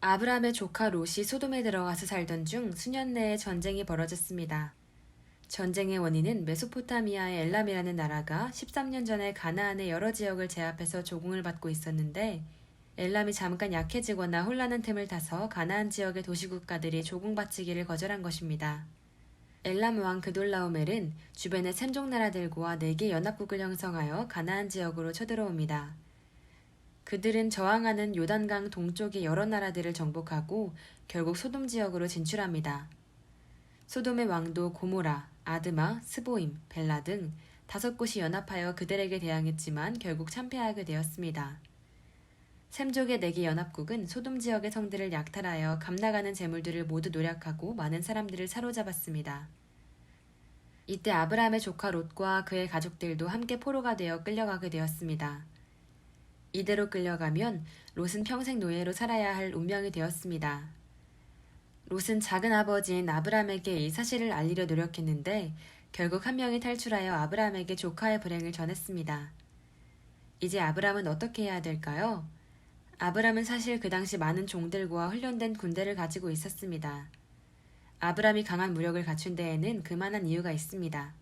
아브람의 조카 롯이 소돔에 들어가서 살던 중 수년 내에 전쟁이 벌어졌습니다. 전쟁의 원인은 메소포타미아의 엘람이라는 나라가 13년 전에 가나안의 여러 지역을 제압해서 조공을 받고 있었는데 엘람이 잠깐 약해지거나 혼란한 틈을 타서 가나안 지역의 도시국가들이 조공받치기를 거절한 것입니다. 엘람 왕 그돌라오멜은 주변의 샘족 나라들과 4개 연합국을 형성하여 가나안 지역으로 쳐들어옵니다. 그들은 저항하는 요단강 동쪽의 여러 나라들을 정복하고 결국 소돔 지역으로 진출합니다. 소돔의 왕도 고모라, 아드마, 스보임, 벨라 등 5곳이 연합하여 그들에게 대항했지만 결국 참패하게 되었습니다. 셈족의 4개 연합국은 소돔 지역의 성들을 약탈하여 감나가는 재물들을 모두 노략하고 많은 사람들을 사로잡았습니다. 이때 아브라함의 조카 롯과 그의 가족들도 함께 포로가 되어 끌려가게 되었습니다. 이대로 끌려가면 롯은 평생 노예로 살아야 할 운명이 되었습니다. 롯은 작은 아버지인 아브람에게 이 사실을 알리려 노력했는데 결국 한 명이 탈출하여 아브람에게 조카의 불행을 전했습니다. 이제 아브람은 어떻게 해야 될까요? 아브람은 사실 그 당시 많은 종들과 훈련된 군대를 가지고 있었습니다. 아브람이 강한 무력을 갖춘 데에는 그만한 이유가 있습니다.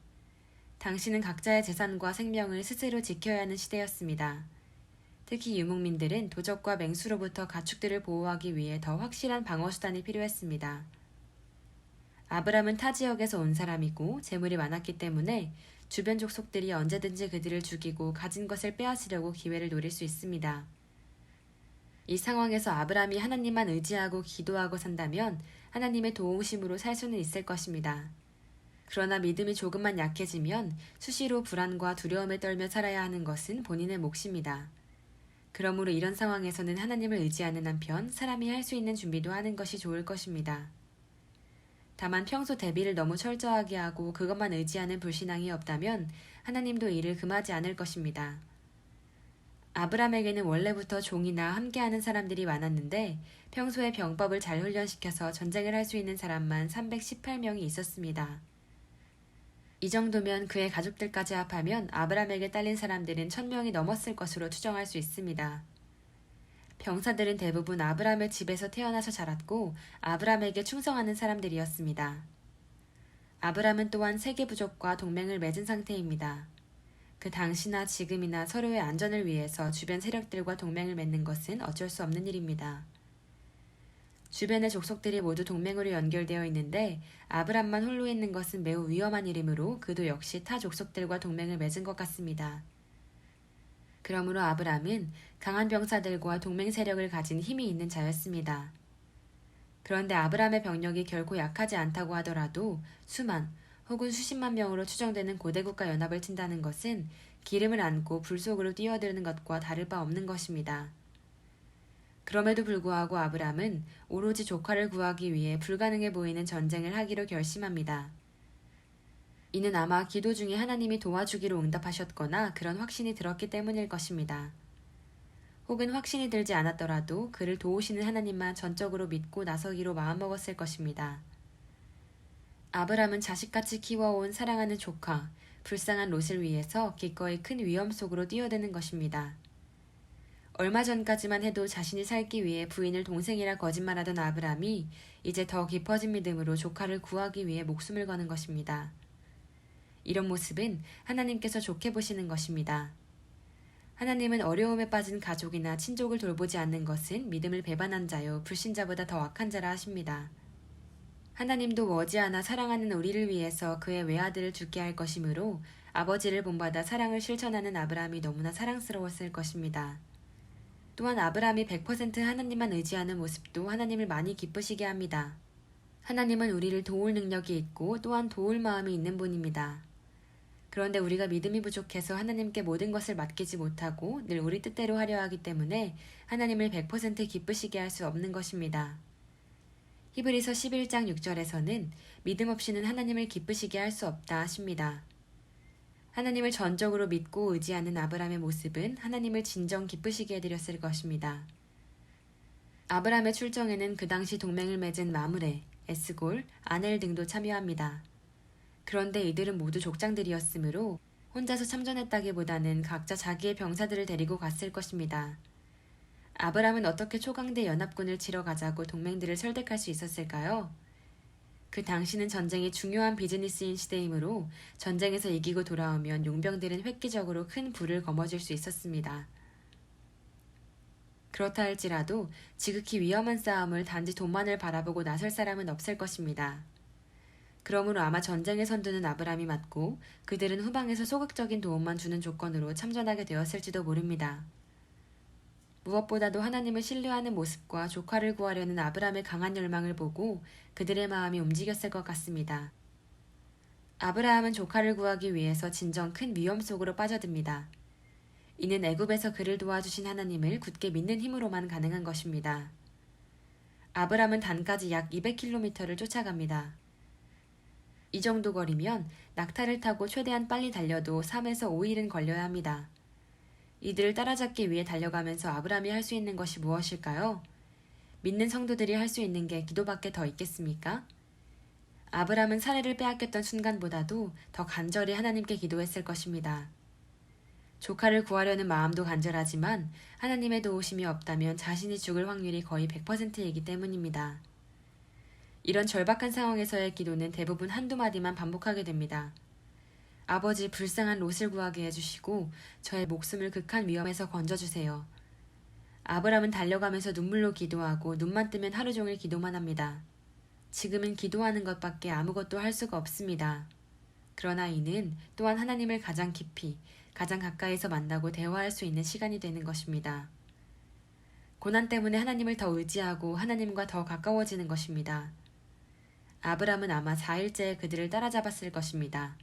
당시는 각자의 재산과 생명을 스스로 지켜야 하는 시대였습니다. 특히 유목민들은 도적과 맹수로부터 가축들을 보호하기 위해 더 확실한 방어수단이 필요했습니다. 아브람은 타 지역에서 온 사람이고 재물이 많았기 때문에 주변 족속들이 언제든지 그들을 죽이고 가진 것을 빼앗으려고 기회를 노릴 수 있습니다. 이 상황에서 아브람이 하나님만 의지하고 기도하고 산다면 하나님의 도우심으로 살 수는 있을 것입니다. 그러나 믿음이 조금만 약해지면 수시로 불안과 두려움에 떨며 살아야 하는 것은 본인의 몫입니다. 그러므로 이런 상황에서는 하나님을 의지하는 한편 사람이 할 수 있는 준비도 하는 것이 좋을 것입니다. 다만 평소 대비를 너무 철저하게 하고 그것만 의지하는 불신앙이 없다면 하나님도 이를 금하지 않을 것입니다. 아브람에게는 원래부터 종이나 함께하는 사람들이 많았는데 평소에 병법을 잘 훈련시켜서 전쟁을 할 수 있는 사람만 318명이 있었습니다. 이 정도면 그의 가족들까지 합하면 아브람에게 딸린 사람들은 1000명이 넘었을 것으로 추정할 수 있습니다. 병사들은 대부분 아브람의 집에서 태어나서 자랐고 아브람에게 충성하는 사람들이었습니다. 아브람은 또한 세계 부족과 동맹을 맺은 상태입니다. 그 당시나 지금이나 서로의 안전을 위해서 주변 세력들과 동맹을 맺는 것은 어쩔 수 없는 일입니다. 주변의 족속들이 모두 동맹으로 연결되어 있는데 아브람만 홀로 있는 것은 매우 위험한 일이므로 그도 역시 타 족속들과 동맹을 맺은 것 같습니다. 그러므로 아브람은 강한 병사들과 동맹 세력을 가진 힘이 있는 자였습니다. 그런데 아브람의 병력이 결코 약하지 않다고 하더라도 수만 혹은 수십만 명으로 추정되는 고대국가 연합을 친다는 것은 기름을 안고 불 속으로 뛰어드는 것과 다를 바 없는 것입니다. 그럼에도 불구하고 아브람은 오로지 조카를 구하기 위해 불가능해 보이는 전쟁을 하기로 결심합니다. 이는 아마 기도 중에 하나님이 도와주기로 응답하셨거나 그런 확신이 들었기 때문일 것입니다. 혹은 확신이 들지 않았더라도 그를 도우시는 하나님만 전적으로 믿고 나서기로 마음먹었을 것입니다. 아브람은 자식같이 키워온 사랑하는 조카, 불쌍한 롯을 위해서 기꺼이 큰 위험 속으로 뛰어드는 것입니다. 얼마 전까지만 해도 자신이 살기 위해 부인을 동생이라 거짓말하던 아브람이 이제 더 깊어진 믿음으로 조카를 구하기 위해 목숨을 거는 것입니다. 이런 모습은 하나님께서 좋게 보시는 것입니다. 하나님은 어려움에 빠진 가족이나 친족을 돌보지 않는 것은 믿음을 배반한 자요 불신자보다 더 악한 자라 하십니다. 하나님도 머지않아 사랑하는 우리를 위해서 그의 외아들을 죽게 할 것이므로 아버지를 본받아 사랑을 실천하는 아브람이 너무나 사랑스러웠을 것입니다. 또한 아브람이 100% 하나님만 의지하는 모습도 하나님을 많이 기쁘시게 합니다. 하나님은 우리를 도울 능력이 있고 또한 도울 마음이 있는 분입니다. 그런데 우리가 믿음이 부족해서 하나님께 모든 것을 맡기지 못하고 늘 우리 뜻대로 하려 하기 때문에 하나님을 100% 기쁘시게 할 수 없는 것입니다. 히브리서 11장 6절에서는 믿음 없이는 하나님을 기쁘시게 할 수 없다 하십니다. 하나님을 전적으로 믿고 의지하는 아브람의 모습은 하나님을 진정 기쁘시게 해드렸을 것입니다. 아브람의 출정에는 그 당시 동맹을 맺은 마므레, 에스골, 아넬 등도 참여합니다. 그런데 이들은 모두 족장들이었으므로 혼자서 참전했다기보다는 각자 자기의 병사들을 데리고 갔을 것입니다. 아브람은 어떻게 초강대 연합군을 치러 가자고 동맹들을 설득할 수 있었을까요? 그 당시는 전쟁이 중요한 비즈니스인 시대이므로 전쟁에서 이기고 돌아오면 용병들은 획기적으로 큰 부를 거머쥘 수 있었습니다. 그렇다 할지라도 지극히 위험한 싸움을 단지 돈만을 바라보고 나설 사람은 없을 것입니다. 그러므로 아마 전쟁의 선두는 아브람이 맡고 그들은 후방에서 소극적인 도움만 주는 조건으로 참전하게 되었을지도 모릅니다. 무엇보다도 하나님을 신뢰하는 모습과 조카를 구하려는 아브람의 강한 열망을 보고 그들의 마음이 움직였을 것 같습니다. 아브라함은 조카를 구하기 위해서 진정 큰 위험 속으로 빠져듭니다. 이는 애굽에서 그를 도와주신 하나님을 굳게 믿는 힘으로만 가능한 것입니다. 아브람은 단까지 약 200km를 쫓아갑니다. 이 정도 거리면 낙타를 타고 최대한 빨리 달려도 3에서 5일은 걸려야 합니다. 이들을 따라잡기 위해 달려가면서 아브람이 할 수 있는 것이 무엇일까요? 믿는 성도들이 할 수 있는 게 기도밖에 더 있겠습니까? 아브람은 사례를 빼앗겼던 순간보다도 더 간절히 하나님께 기도했을 것입니다. 조카를 구하려는 마음도 간절하지만 하나님의 도우심이 없다면 자신이 죽을 확률이 거의 100%이기 때문입니다. 이런 절박한 상황에서의 기도는 대부분 한두 마디만 반복하게 됩니다. 아버지, 불쌍한 롯을 구하게 해주시고 저의 목숨을 극한 위험에서 건져주세요. 아브람은 달려가면서 눈물로 기도하고 눈만 뜨면 하루 종일 기도만 합니다. 지금은 기도하는 것밖에 아무것도 할 수가 없습니다. 그러나 이는 또한 하나님을 가장 깊이, 가장 가까이서 만나고 대화할 수 있는 시간이 되는 것입니다. 고난 때문에 하나님을 더 의지하고 하나님과 더 가까워지는 것입니다. 아브람은 아마 4일째에 그들을 따라잡았을 것입니다.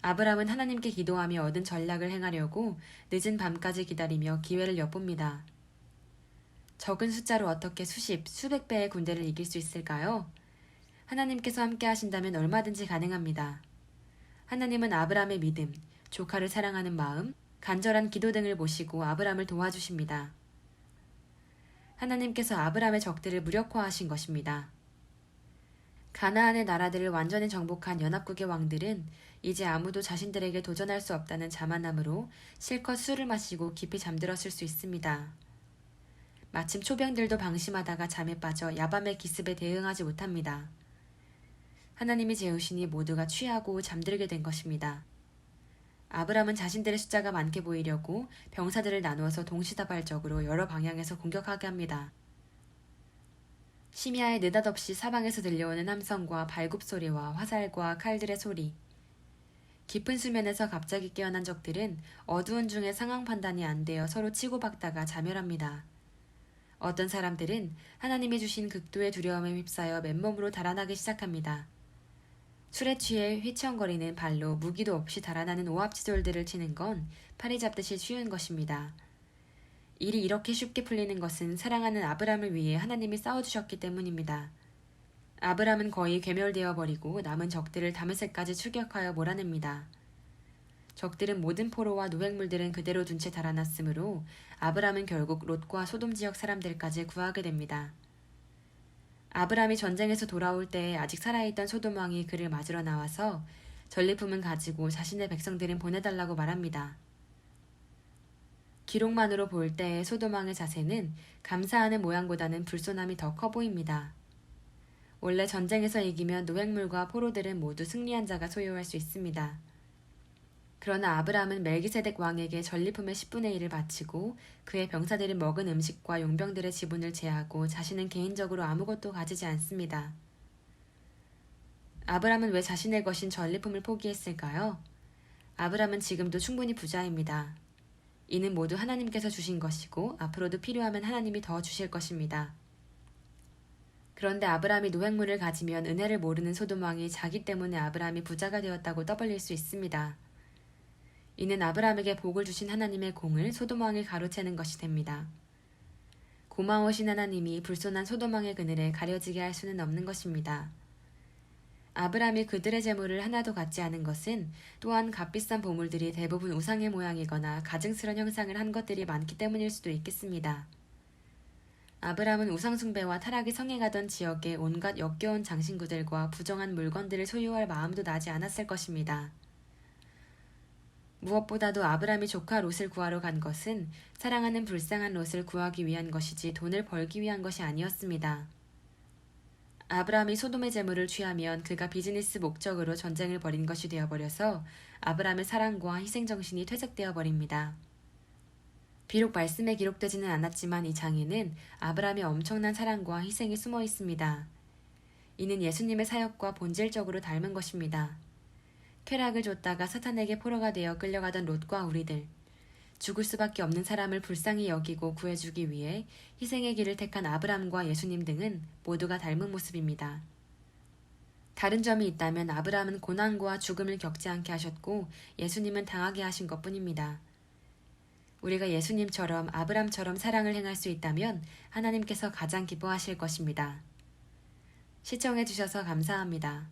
아브람은 하나님께 기도하며 얻은 전략을 행하려고 늦은 밤까지 기다리며 기회를 엿봅니다. 적은 숫자로 어떻게 수십, 수백 배의 군대를 이길 수 있을까요? 하나님께서 함께 하신다면 얼마든지 가능합니다. 하나님은 아브람의 믿음, 조카를 사랑하는 마음, 간절한 기도 등을 보시고 아브람을 도와주십니다. 하나님께서 아브람의 적들을 무력화하신 것입니다. 가나안의 나라들을 완전히 정복한 연합국의 왕들은 이제 아무도 자신들에게 도전할 수 없다는 자만함으로 실컷 술을 마시고 깊이 잠들었을 수 있습니다. 마침 초병들도 방심하다가 잠에 빠져 야밤의 기습에 대응하지 못합니다. 하나님이 재우시니 모두가 취하고 잠들게 된 것입니다. 아브람은 자신들의 숫자가 많게 보이려고 병사들을 나누어서 동시다발적으로 여러 방향에서 공격하게 합니다. 심야에 느닷없이 사방에서 들려오는 함성과 발굽소리와 화살과 칼들의 소리. 깊은 수면에서 갑자기 깨어난 적들은 어두운 중에 상황 판단이 안 되어 서로 치고받다가 자멸합니다. 어떤 사람들은 하나님이 주신 극도의 두려움에 휩싸여 맨몸으로 달아나기 시작합니다. 술에 취해 휘청거리는 발로 무기도 없이 달아나는 오합지졸들을 치는 건 파리 잡듯이 쉬운 것입니다. 일이 이렇게 쉽게 풀리는 것은 사랑하는 아브람을 위해 하나님이 싸워주셨기 때문입니다. 아브람은 거의 괴멸되어 버리고 남은 적들을 다메섹까지 출격하여 몰아냅니다. 적들은 모든 포로와 노획물들은 그대로 둔 채 달아났으므로 아브람은 결국 롯과 소돔 지역 사람들까지 구하게 됩니다. 아브람이 전쟁에서 돌아올 때에 아직 살아있던 소돔 왕이 그를 맞으러 나와서 전리품은 가지고 자신의 백성들은 보내달라고 말합니다. 기록만으로 볼 때의 소돔 왕의 자세는 감사하는 모양보다는 불손함이 더 커 보입니다. 원래 전쟁에서 이기면 노획물과 포로들은 모두 승리한 자가 소유할 수 있습니다. 그러나 아브람은 멜기세덱 왕에게 전리품의 10분의 1을 바치고 그의 병사들이 먹은 음식과 용병들의 지분을 제하고 자신은 개인적으로 아무것도 가지지 않습니다. 아브람은 왜 자신의 것인 전리품을 포기했을까요? 아브람은 지금도 충분히 부자입니다. 이는 모두 하나님께서 주신 것이고 앞으로도 필요하면 하나님이 더 주실 것입니다. 그런데 아브람이 노획물을 가지면 은혜를 모르는 소돔 왕이 자기 때문에 아브람이 부자가 되었다고 떠벌릴 수 있습니다. 이는 아브람에게 복을 주신 하나님의 공을 소돔 왕이 가로채는 것이 됩니다. 고마우신 하나님이 불손한 소돔 왕의 그늘에 가려지게 할 수는 없는 것입니다. 아브람이 그들의 재물을 하나도 갖지 않은 것은 또한 값비싼 보물들이 대부분 우상의 모양이거나 가증스런 형상을 한 것들이 많기 때문일 수도 있겠습니다. 아브람은 우상숭배와 타락이 성행하던 지역에 온갖 역겨운 장신구들과 부정한 물건들을 소유할 마음도 나지 않았을 것입니다. 무엇보다도 아브람이 조카 롯을 구하러 간 것은 사랑하는 불쌍한 롯을 구하기 위한 것이지 돈을 벌기 위한 것이 아니었습니다. 아브람이 소돔의 재물을 취하면 그가 비즈니스 목적으로 전쟁을 벌인 것이 되어버려서 아브람의 사랑과 희생정신이 퇴색되어 버립니다. 비록 말씀에 기록되지는 않았지만 이 장에는 아브람의 엄청난 사랑과 희생이 숨어 있습니다. 이는 예수님의 사역과 본질적으로 닮은 것입니다. 쾌락을 줬다가 사탄에게 포로가 되어 끌려가던 롯과 우리들, 죽을 수밖에 없는 사람을 불쌍히 여기고 구해주기 위해 희생의 길을 택한 아브람과 예수님 등은 모두가 닮은 모습입니다. 다른 점이 있다면 아브람은 고난과 죽음을 겪지 않게 하셨고 예수님은 당하게 하신 것뿐입니다. 우리가 예수님처럼 아브람처럼 사랑을 행할 수 있다면 하나님께서 가장 기뻐하실 것입니다. 시청해 주셔서 감사합니다.